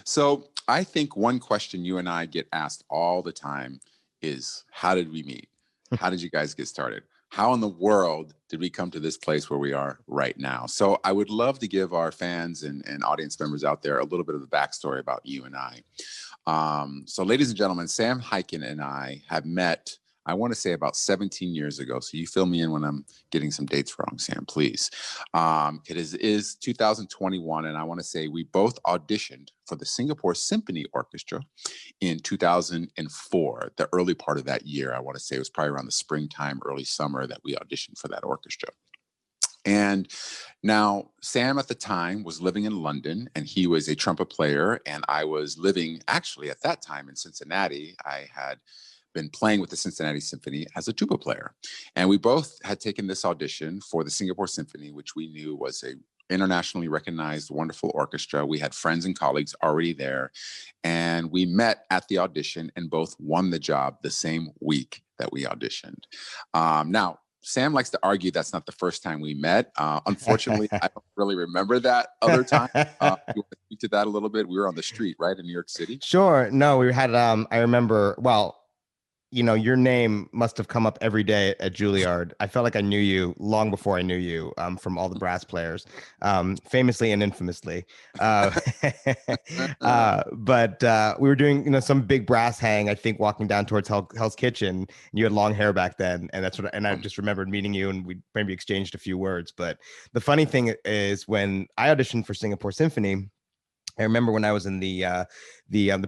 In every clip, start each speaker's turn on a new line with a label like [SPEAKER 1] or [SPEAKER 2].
[SPEAKER 1] So I think one question you and I get asked all the time is, how did we meet? How did you guys get started? How in the world did we come to this place where we are right now? So I would love to give our fans and audience members out there a little bit of the backstory about you and I. So ladies and gentlemen, Sam Hyken and I have met, I want to say about 17 years ago. So you fill me in when I'm getting some dates wrong, Sam, please. It is 2021, and I want to say we both auditioned for the Singapore Symphony Orchestra in 2004, the early part of that year. I want to say it was probably around the springtime, early summer that we auditioned for that orchestra. And now, Sam at the time was living in London, and he was a trumpet player. And I was living actually at that time in Cincinnati. I had been playing with the Cincinnati Symphony as a tuba player. And we both had taken this audition for the Singapore Symphony, which we knew was a internationally recognized, wonderful orchestra. We had friends and colleagues already there. And we met at the audition and both won the job the same week that we auditioned. Now, Sam likes to argue that's not the first time we met. Unfortunately, I don't really remember that other time. You want to speak to that a little bit? We were on the street, right, in New York City?
[SPEAKER 2] Sure. No, we had, I remember, well, your name must have come up every day at Juilliard. I felt like I knew you long before I knew you, from all the brass players, famously and infamously. Uh, but we were doing, some big brass hang, I think, walking down towards Hell's Kitchen. And you had long hair back then. And and I just remembered meeting you, and we maybe exchanged a few words. But the funny thing is, when I auditioned for Singapore Symphony, I remember when I was in the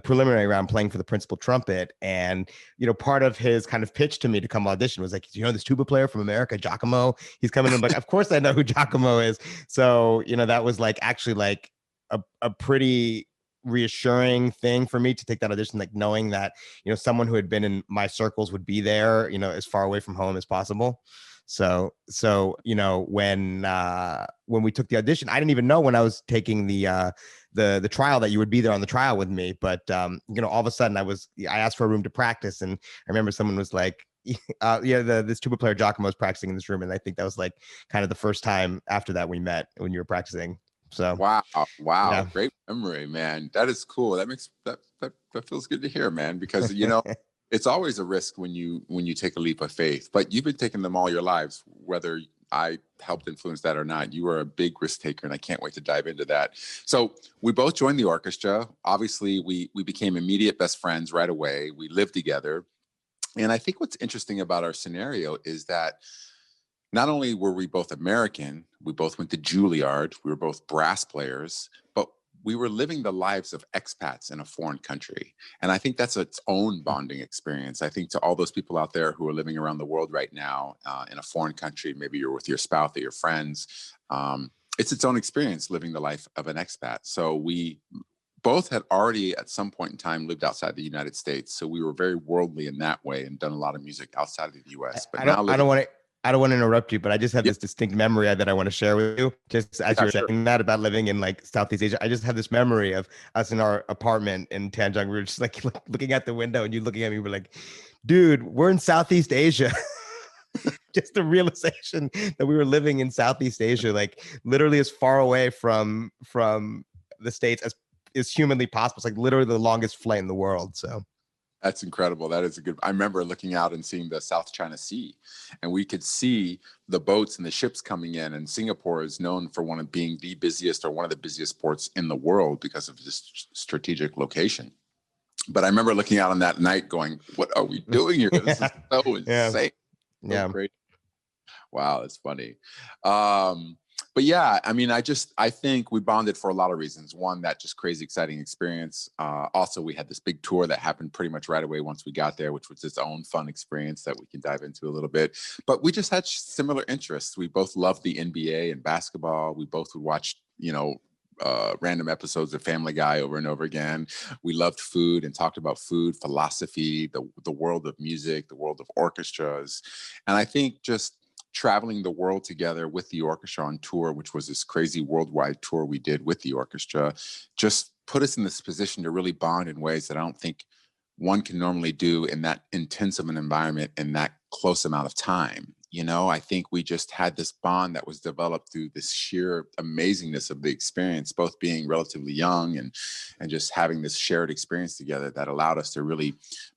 [SPEAKER 2] preliminary round playing for the principal trumpet, and part of his kind of pitch to me to come audition was like, this tuba player from America, Giacomo, he's coming in. I'm like, of course I know who Giacomo is. So that was like actually like a pretty reassuring thing for me to take that audition, like knowing that someone who had been in my circles would be there, as far away from home as possible. So when we took the audition, I didn't even know when I was taking the trial that you would be there on the trial with me. But all of a sudden I asked for a room to practice, and I remember someone was like, this tuba player Giacomo is practicing in this room, and I think that was like kind of the first time after that we met, when you were practicing. So
[SPEAKER 1] wow,
[SPEAKER 2] yeah.
[SPEAKER 1] great memory, man. That is cool. That makes that feels good to hear, man, because it's always a risk when you take a leap of faith, but you've been taking them all your lives, whether I helped influence that or not. You were a big risk taker, and I can't wait to dive into that. So we both joined the orchestra. Obviously, we became immediate best friends right away. We lived together. And I think what's interesting about our scenario is that not only were we both American, we both went to Juilliard, we were both brass players, but we were living the lives of expats in a foreign country. And I think that's its own bonding experience. I think to all those people out there who are living around the world right now, in a foreign country, maybe you're with your spouse or your friends, it's its own experience living the life of an expat. So we both had already at some point in time lived outside the United States. So we were very worldly in that way and done a lot of music outside of the US. But
[SPEAKER 2] I don't want to interrupt you, but I just have this distinct memory that I want to share with you. Just as you were saying that about living in like Southeast Asia, I just have this memory of us in our apartment in Tanjung. We were just like looking out the window, and you looking at me, we're like, dude, we're in Southeast Asia. Just the realization that we were living in Southeast Asia, like literally as far away from the States as is humanly possible. It's like literally the longest flight in the world. So
[SPEAKER 1] that's incredible. That is I remember looking out and seeing the South China Sea, and we could see the boats and the ships coming in. And Singapore is known for being the busiest or one of the busiest ports in the world because of this strategic location. But I remember looking out on that night going, what are we doing here? This is so insane. So crazy. Wow, that's funny. But yeah, I mean, I think we bonded for a lot of reasons. One, that just crazy, exciting experience. Also, we had this big tour that happened pretty much right away once we got there, which was its own fun experience that we can dive into a little bit. But we just had similar interests. We both loved the NBA and basketball. We both would watch, random episodes of Family Guy over and over again. We loved food and talked about food, philosophy, the world of music, the world of orchestras. And I think just traveling the world together with the orchestra on tour, which was this crazy worldwide tour we did with the orchestra, just put us in this position to really bond in ways that I don't think one can normally do in that intense of an environment in that close amount of time. I think we just had this bond that was developed through this sheer amazingness of the experience, both being relatively young and just having this shared experience together that allowed us to really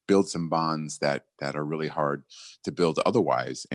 [SPEAKER 1] build some bonds that are really hard to build otherwise.